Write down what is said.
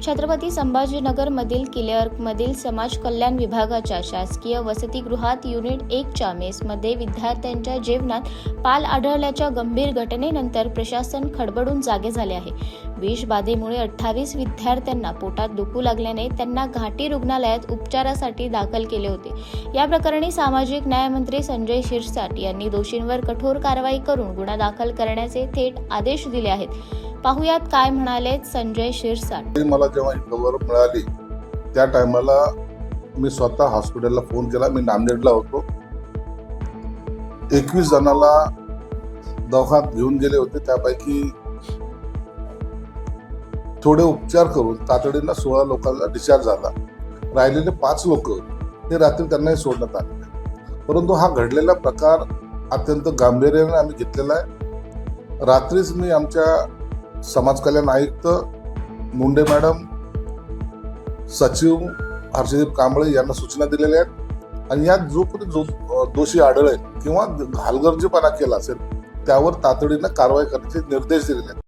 छत्रपती संभाजीनगरमधील किलेअर्कमधील समाज कल्याण विभागाच्या शासकीय वसतिगृहात युनिट 1च्या मेसमध्ये विद्यार्थ्यांच्या जेवणात पाल आढळल्याच्या गंभीर घटनेनंतर प्रशासन खडबडून जागे झाले आहे. विषबाधेमुळे 28 विद्यार्थ्यांना पोटात दुखू लागल्याने त्यांना घाटी रुग्णालयात उपचारासाठी दाखल केले होते. या प्रकरणी सामाजिक न्याय मंत्री संजय शिरसाट यांनी दोषींवर कठोर कारवाई करून गुन्हा दाखल करण्याचे थेट आदेश दिले आहेत. पाहुयात काय म्हणाले संजय शिरसाट. मला जेव्हा ही खबर मिळाली त्या टायमाला मी स्वतः हॉस्पिटलला फोन केला. मी नांदेडला होतो. 21 जणांना दवाखान्यात घेऊन गेले होते. त्यापैकी थोडे उपचार करून तातडीनं 16 लोकांना डिस्चार्ज झाला. राहिलेले 5 लोक हे रात्री त्यांनाही सोडण्यात आले. परंतु हा घडलेला प्रकार अत्यंत गांभीर्याने आम्ही घेतलेला आहे. रात्रीच मी आमच्या समाज कल्याण आयुक्त मुंडे मॅडम, सचिव हर्षदीप कांबळे यांना सूचना दिलेल्या आहेत आणि यात जो दोषी आढळेल किंवा हलगर्जीपणा केला असेल त्यावर तातडीनं कारवाई करण्याचे निर्देश दिलेले आहेत.